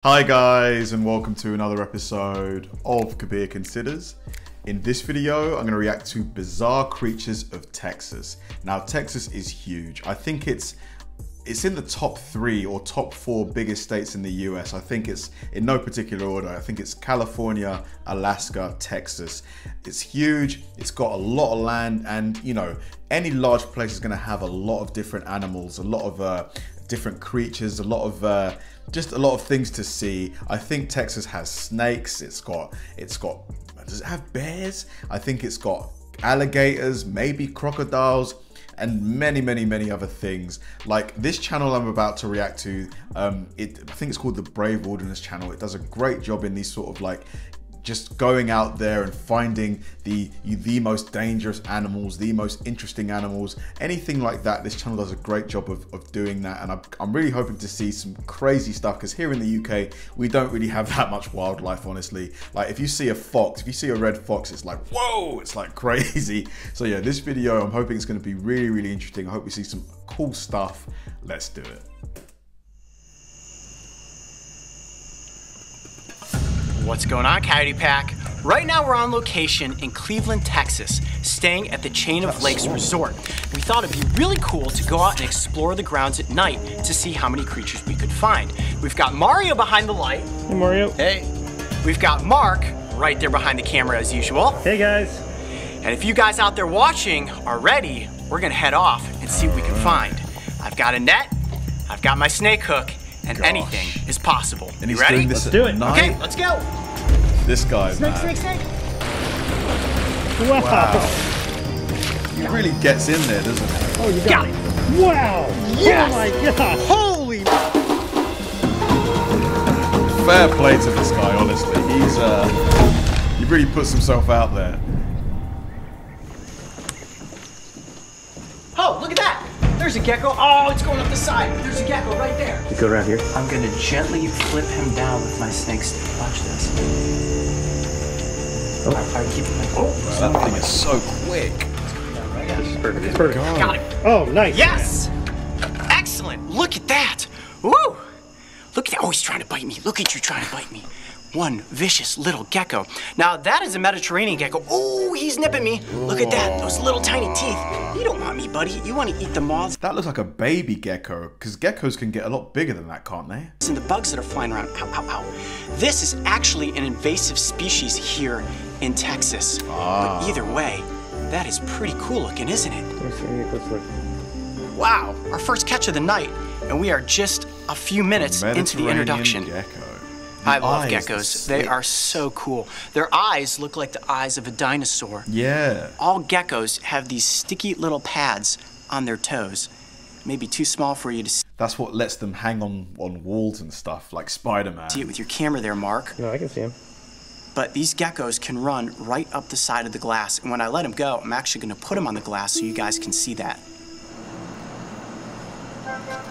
Hi guys, and welcome to another episode of Kabir Considers. In this video, I'm going to react to bizarre creatures of Texas. Now, Texas is huge. I think it's in the top 3 or top 4 biggest states in the US. I think it's in no particular order. I think it's California, Alaska, Texas. It's huge. It's got a lot of land, and you know, any large place is going to have a lot of different animals, a lot of different creatures, a lot of just a lot of things to see. I think Texas has snakes. It's got does it have bears? I think it's got alligators, maybe crocodiles, and many other things. Like this channel I'm about to react to, I think it's called the Brave Wilderness channel. It does a great job in these sort of like just going out there and finding the most dangerous animals, the most interesting animals, anything like that. This channel does a great job of doing that, and I'm really hoping to see some crazy stuff, because here in the UK we don't really have that much wildlife, honestly. Like if you see a fox, if you see a red fox, it's like whoa, it's like crazy. So yeah, this video I'm hoping it's going to be really interesting. I hope we see some cool stuff. Let's do it. What's going on, Coyote Pack? Right now we're on location in Cleveland, Texas, staying at the Chain of Lakes Resort. We thought it'd be really cool to go out and explore the grounds at night to see how many creatures we could find. We've got Mario behind the light. Hey, Mario. Hey. We've got Mark right there behind the camera as usual. Hey, guys. And if you guys out there watching are ready, we're gonna head off and see what we can find. I've got a net, I've got my snake hook, and anything is possible. And you ready? Doing this let's do it. Night. Okay, let's go. This guy, snake, man. snake. Wow. He really gets in there, doesn't he? Oh, you got it. Wow. Yes. Oh my gosh. Holy. Fair play to this guy, honestly. He really puts himself out there. Oh, look at that. There's a gecko. Oh, it's going up the side. There's a gecko right there. You go around here. I'm gonna gently flip him down with my snake stick. Watch this. Oh. I keep it like, Wow, that thing is so quick. This is perfect. It's perfect. Got him. Oh, nice. Yes. Excellent. Look at that. Woo. Look at that. Oh, he's trying to bite me. Look at you trying to bite me. One vicious little gecko. Now that is a Mediterranean gecko. Oh, he's nipping me. Look at that, those little tiny teeth. You don't want me, buddy. You want to eat the moths. That looks like a baby gecko, because geckos can get a lot bigger than that, can't they? And the bugs that are flying around. Ow, ow, ow. This is actually an invasive species here in Texas. But either way, that is pretty cool looking, isn't it? Let's look. Wow, our first catch of the night, and we are just a few minutes into the introduction. Gecko. I love geckos. They are so cool. Their eyes look like the eyes of a dinosaur. Yeah. All geckos have these sticky little pads on their toes. Maybe too small for you to see That's what lets them hang on walls and stuff, like Spider-Man. it with your camera there, Mark. No, I can see him. But these geckos can run right up the side of the glass. And when I let them go, I'm actually going to put them on the glass so you guys can see that.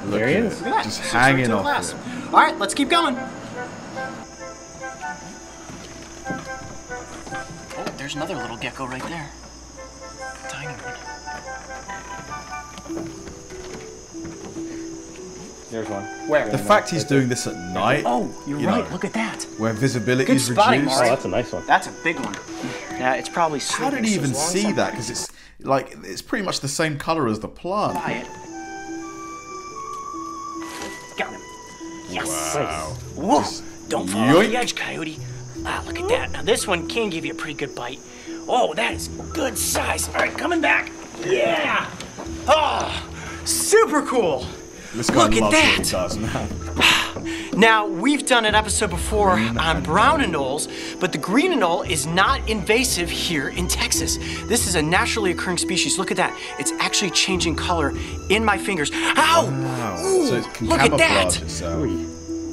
Look There he at is. it. Look at that. Just Sits hanging right to the off glass. it. All right, let's keep going. Oh, there's another little gecko right there. Tiny one. There's one. Where? The fact he's doing this at night, Oh, you're you right. know, Look at that. where visibility Good is spotting, reduced. Oh, Mark. that's a nice one. That's a big one. Yeah, it's probably How did sleeping, he so even as long as see I'm that? Because it's like, it's pretty much the same color as the plant. by it. Got him. Yes. Wow. Whoa. Don't fall off yoink. the edge, Coyote. Ah, look at that. Now this one can give you a pretty good bite. Oh, that is good size. All right, coming back. Yeah. Oh, super cool. This guy Look at loves that. what he does, man. Now, we've done an episode before on brown anoles, but the green anole is not invasive here in Texas. This is a naturally occurring species. Look at that. It's actually changing color in my fingers. Ow! Wow. Ooh, So it can look at camouflage that. itself.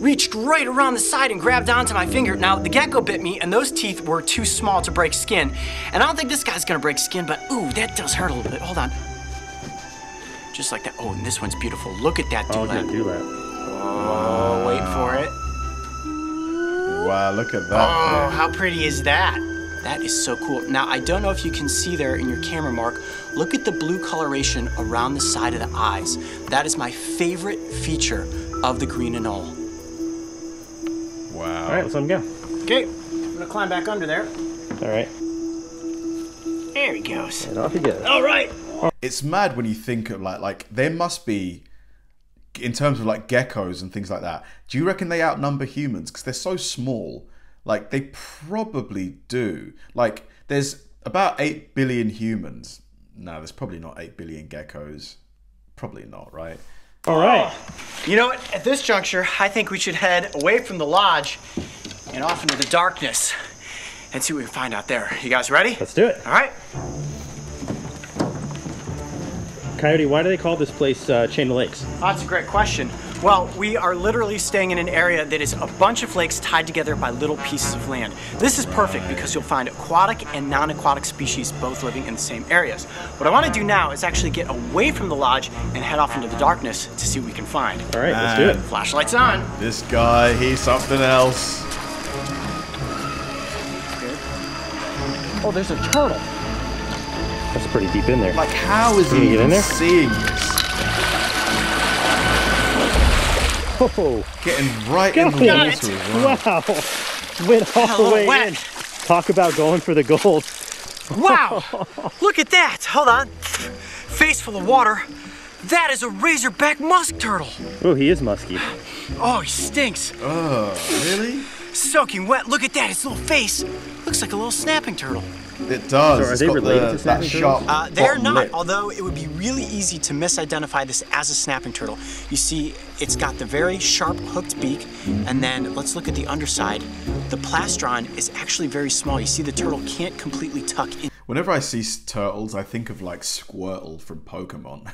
Reached right around the side and grabbed onto my finger. Now, the gecko bit me, and those teeth were too small to break skin. And I don't think this guy's gonna break skin, but ooh, that does hurt a little bit. Hold on. Just like that. Oh, and this one's beautiful. Look at that Oh, dewlap. do that. Oh, wait for it. Wow, look at that. Oh, how pretty is that? That is so cool. Now, I don't know if you can see there in your camera, Mark. Look at the blue coloration around the side of the eyes. That is my favorite feature of the green anole. Wow. All right, let's let him go. Okay, I'm gonna climb back under there. All right. There he goes. And off he goes. All right. It's mad when you think of like there must be, in terms of like geckos and things like that. Do you reckon they outnumber humans because they're so small? Like they probably do. Like there's about 8 billion humans. No, there's probably not 8 billion geckos. Probably not, right? All right. You know what? At this juncture, I think we should head away from the lodge and off into the darkness and see what we can find out there. You guys ready? Let's do it. All right. Coyote, why do they call this place Chain of Lakes? Oh, that's a great question. Well, we are literally staying in an area that is a bunch of lakes tied together by little pieces of land. This is perfect because you'll find aquatic and non-aquatic species both living in the same areas. What I want to do now is actually get away from the lodge and head off into the darkness to see what we can find. All right, let's do it. Flashlights on. This guy, he's something else. Oh, there's a turtle. That's pretty deep in there. Like, how is Can you he get in even there? seeing this? Oh, Getting right in the Got water it. as well. wow. Went all A the little way wet. in. Talk about going for the gold. Wow! Look at that! Hold on. Face full of water. That is a razorback musk turtle. Oh, he is musky. Oh, he stinks. Really? Soaking wet. Look at that. His little face looks like a little snapping turtle. It does. So are It's they got related to that snapping sharp turtles? They're bottom not, lip. although it would be really easy to misidentify this as a snapping turtle. You see, it's got the very sharp hooked beak, and then let's look at the underside. The plastron is actually very small. You see the turtle can't completely tuck in. Whenever I see turtles, I think of like Squirtle from Pokemon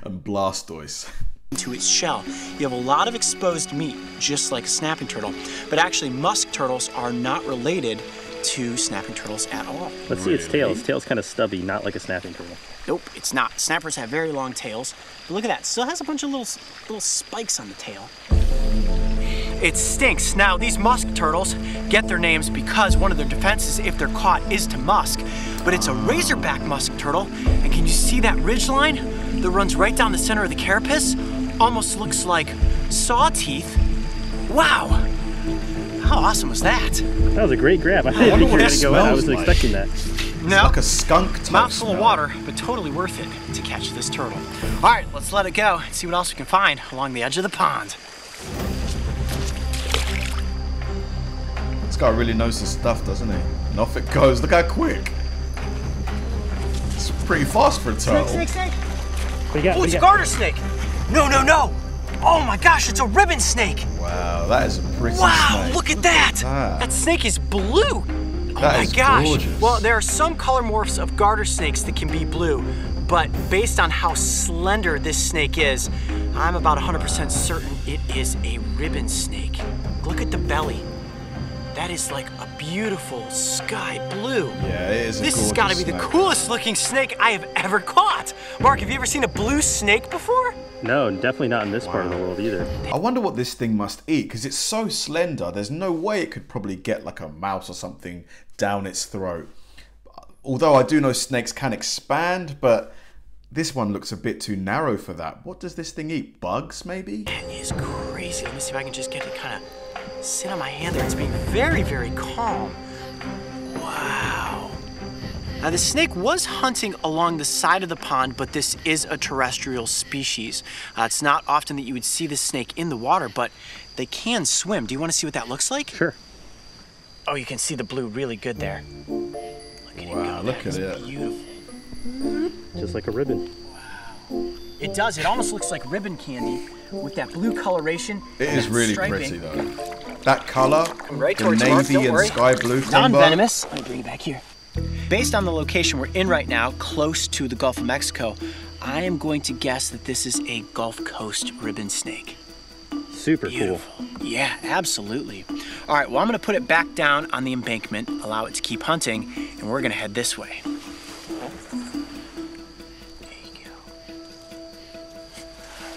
and Blastoise. Into its shell. You have a lot of exposed meat, just like a snapping turtle. But actually, musk turtles are not related to snapping turtles at all. Let's see its tail. Its tail's kind of stubby, not like a snapping turtle. Nope, it's not. Snappers have very long tails. But look at that. It still has a bunch of little spikes on the tail. It stinks. Now, these musk turtles get their names because one of their defenses, if they're caught, is to musk. But it's a razorback musk turtle. And can you see that ridge line that runs right down the center of the carapace? Almost looks like saw teeth. Wow. How awesome was that? That was a great grab. I didn't think you were going to go in. I wasn't expecting that. No. Like a skunk type Mouthful of smell. water, but totally worth it to catch this turtle. All right, let's let it go and see what else we can find along the edge of the pond. This guy really knows his stuff, doesn't he? And off it goes. Look how quick. It's pretty fast for a turtle. Snake. What you got? Oh, What it's you a got? garter snake. No. Oh my gosh, it's a ribbon snake. Wow, that is a pretty Wow, snake. look at that. that. That snake is blue. Oh That my is gosh. gorgeous. Well, there are some color morphs of garter snakes that can be blue, but based on how slender this snake is, I'm about 100% certain it is a ribbon snake. Look at the belly. That is like a beautiful sky blue. Yeah, it is a This has got to be the snake. coolest looking snake I have ever caught. Mark, have you ever seen a blue snake before? No, definitely not in this part of the world either. I wonder what this thing must eat, because it's so slender. There's no way it could probably get like a mouse or something down its throat. Although I do know snakes can expand, but this one looks a bit too narrow for that. What does this thing eat? Bugs, maybe? That is crazy. Let me see if I can just get it kind of sit on my hand there. It's being very, very calm. Wow. Now, the snake was hunting along the side of the pond, but this is a terrestrial species. It's not often that you would see this snake in the water, but they can swim. Do you want to see what that looks like? Sure. Oh, you can see the blue really good there. Look at it go. Wow, look That is at it. beautiful. Just like a ribbon. It does. It almost looks like ribbon candy with that blue coloration. It and is that really striping. pretty though. That color, right the towards Mark, navy don't and worry. sky blue combo. Non-venomous. Let me bring it back here. Based on the location we're in right now, close to the Gulf of Mexico, I am going to guess that this is a Gulf Coast ribbon snake. Super Beautiful. Yeah, absolutely. All right, well, I'm going to put it back down on the embankment, allow it to keep hunting, and we're going to head this way. There you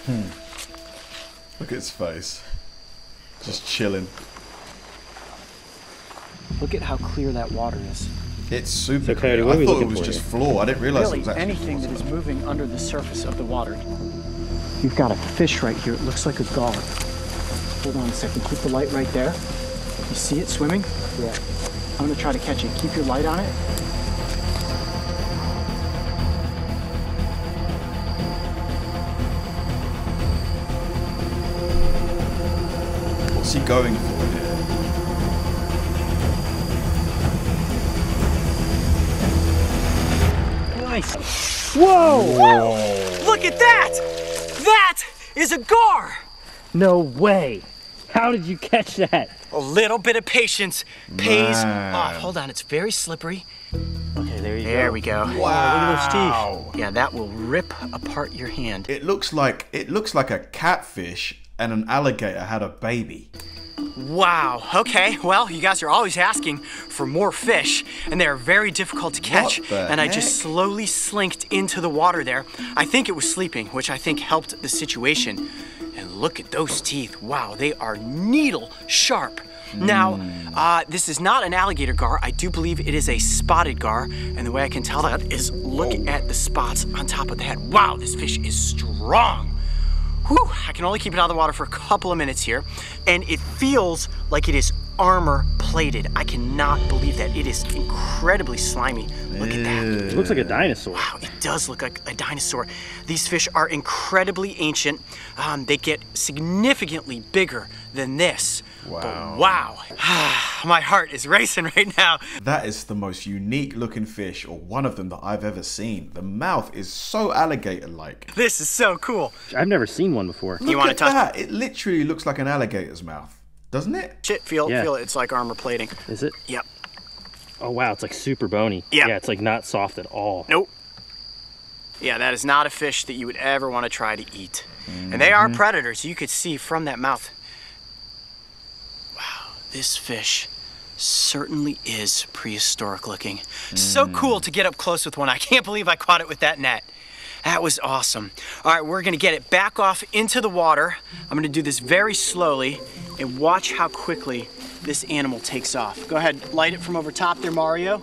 go. Look at its face. Just chilling. Look at how clear that water is. It's super So, Coyote, clear. what are I we thought it looking was for just here? floor. I didn't realize it Really, was actually anything that floor. is moving under the surface of the water. You've got a fish right here. It looks like a gull. Hold on a second. Keep the light right there. You see it swimming? Yeah. I'm gonna try to catch it. Keep your light on it. What's he going for here? Nice. Whoa! Look at that! That is a gar! No way. How did you catch that? A little bit of patience pays Man. off. Hold on, it's very slippery. Okay, there you go. There we go. Wow. Look at those teeth. Yeah, that will rip apart your hand. It looks like a catfish and an alligator had a baby. Wow, okay, well, you guys are always asking for more fish, and they're very difficult to catch, What the and I heck? just slowly slinked into the water there. I think it was sleeping, which I think helped the situation. And look at those teeth. Wow, they are needle sharp. Now, this is not an alligator gar. I do believe it is a spotted gar, and the way I can tell that is look at the spots on top of the head. Wow, this fish is strong. Whew, I can only keep it out of the water for a couple of minutes here, and it feels like it is armor plated. I cannot believe that. It is incredibly slimy. Look at that. It looks like a dinosaur. Wow, it does look like a dinosaur. These fish are incredibly ancient. They get significantly bigger than this. Wow. But wow, my heart is racing right now. That is the most unique looking fish, or one of them that I've ever seen. The mouth is so alligator-like. This is so cool. I've never seen one before. You want to touch that? It literally looks like an alligator's mouth, doesn't it? it? Feel Yeah. it. It's like armor plating. Is it? Yep. Oh wow, it's like super bony. Yeah. Yeah, it's like not soft at all. Nope. Yeah, that is not a fish that you would ever want to try to eat. And they are predators. You could see from that mouth. Wow, this fish certainly is prehistoric looking. So cool to get up close with one. I can't believe I caught it with that net. That was awesome. All right, we're gonna get it back off into the water. I'm gonna do this very slowly and watch how quickly this animal takes off. Go ahead, light it from over top there, Mario.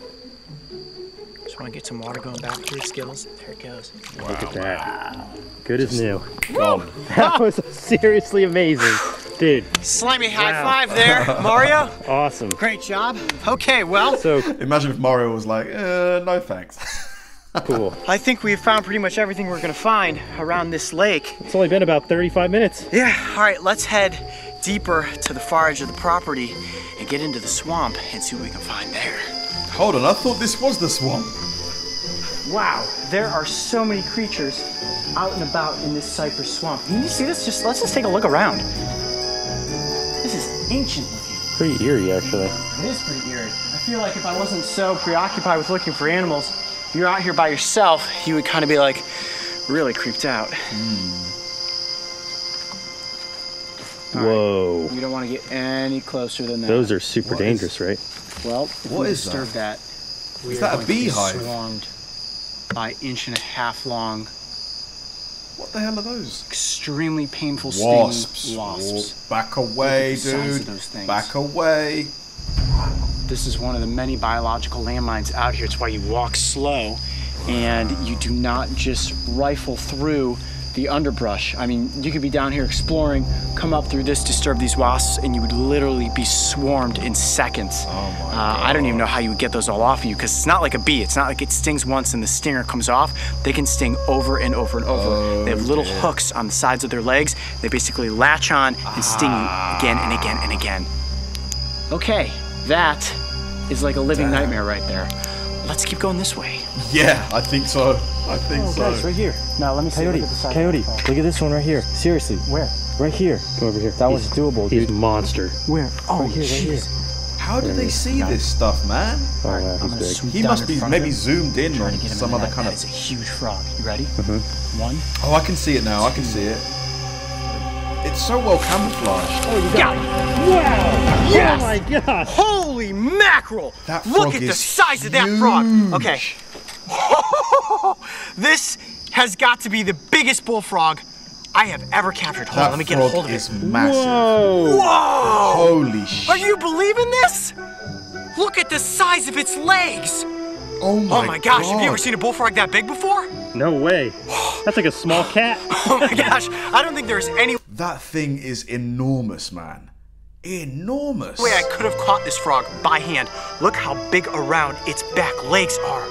Just wanna get some water going back through your skills. There it goes. Look at that. Good as new. Gone. That was seriously amazing. Dude, Slimy high five there, Mario. awesome. Great job. Okay, well, So Imagine if Mario was like, no thanks. cool. I think we've found pretty much everything we're gonna find around this lake. It's only been about 35 minutes. Yeah, all right, let's head deeper to the far edge of the property and get into the swamp and see what we can find there. Hold on, I thought this was the swamp. Wow, there are so many creatures out and about in this cypress swamp. Can you see this? Let's just take a look around. This is ancient looking. Pretty eerie, actually. It is pretty eerie. I feel like if I wasn't so preoccupied with looking for animals, if you're out here by yourself, you would kind of be like really creeped out. Whoa. You don't want to get any closer than that. Those are super dangerous, right? Well, if What we is disturb that, we Is are that a going to be beehive? swarmed by 1.5 inch long, What the hell are those? extremely painful Wasps. stinging wasps. Back away, Look at the size dude. of those things. Back away. This is one of the many biological landmines out here. It's why you walk slow and you do not just rifle through the underbrush. I mean, you could be down here exploring, come up through this, disturb these wasps, and you would literally be swarmed in seconds. Oh my I don't even know how you would get those all off of you, because it's not like a bee. It's not like it stings once and the stinger comes off. They can sting over and over and over. They have little hooks on the sides of their legs. They basically latch on and sting you again and again and again. Okay, that is like a living nightmare right there. Let's keep going this way. Yeah, I think so. I think so. Guys, right here. Now let me see. Coyote, Look at the size. Coyote, look at this one right here. Seriously. Where? Right here. Come over here. That was doable, He's dude. monster. Where? Oh, Right here, right here. How do they see this stuff, man? Oh, yeah, I'm he's gonna big. swoop He down must in be front of maybe him, zoomed in trying on to get him some in other that kind net. of... It's a huge frog. You ready? Mm-hmm. 1. Oh, I can see it now. I can see it. It's so well camouflaged. Oh, you got it. Wow. Yes! Oh my gosh. Holy mackerel! That Look frog at the is size of that frog. huge. Okay. This has got to be the biggest bullfrog I have ever captured. Hold on, That let me get a frog hold of is it. massive. Whoa. Whoa! Holy shit. Are you believing this? Look at the size of its legs. Oh my gosh, have you ever God. seen a bullfrog that big before? No way. That's like a small cat. Oh my gosh, I don't think there's any That thing is enormous, man. Enormous. The way I could have caught this frog by hand. Look how big around its back legs are.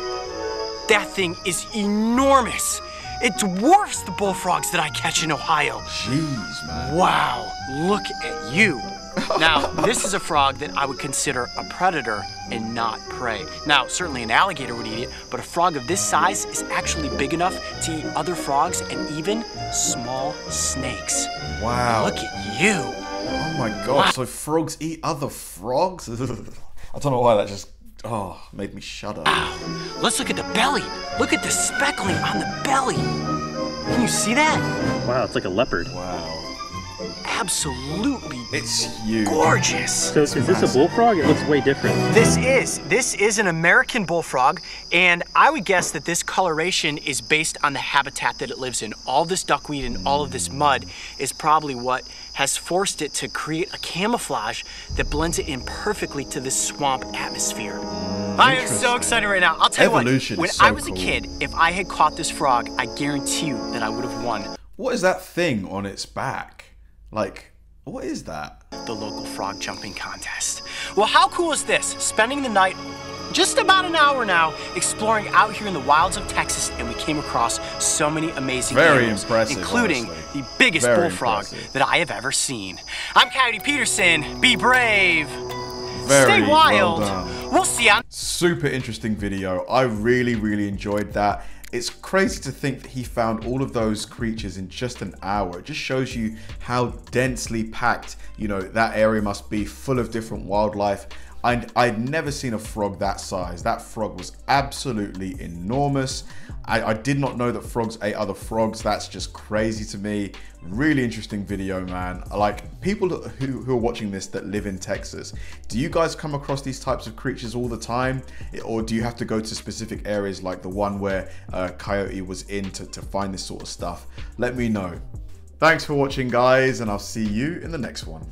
That thing is enormous. It dwarfs the bullfrogs that I catch in Ohio. Jeez, man. Wow, look at you. Now, this is a frog that I would consider a predator and not prey. Now, certainly an alligator would eat it, but a frog of this size is actually big enough to eat other frogs and even small snakes. Wow. Look at you. Oh my God, wow. So frogs eat other frogs? I don't know why that just, made me shudder. Wow. Let's look at the belly. Look at the speckling on the belly. Can you see that? Wow, it's like a leopard. Wow. Absolutely. It's huge. Gorgeous. So is this a bullfrog? It looks way different. This is an American bullfrog, and I would guess that this coloration is based on the habitat that it lives in. All this duckweed and all of this mud is probably what has forced it to create a camouflage that blends it in perfectly to this swamp atmosphere. I am so excited right now. I'll tell you what, when I was a kid, if I had caught this frog, I guarantee you that I would have won. What is that thing on its back? Like, what is that? The local frog jumping contest. Well, how cool is this? Spending the night, just about an hour now, exploring out here in the wilds of Texas, and we came across so many amazing animals, including the biggest bullfrog that I have ever seen. I'm Kabir Peterson. Be brave. Stay wild. Well done. We'll see you. Super interesting video. I really enjoyed that. It's crazy to think that he found all of those creatures in just an hour. It just shows you how densely packed, that area must be, full of different wildlife. I'd never seen a frog that size. That frog was absolutely enormous. I did not know that frogs ate other frogs. That's just crazy to me. Really interesting video, man. Like, people who are watching this that live in Texas, do you guys come across these types of creatures all the time? Or do you have to go to specific areas like the one where Coyote was in to find this sort of stuff? Let me know. Thanks for watching, guys, and I'll see you in the next one.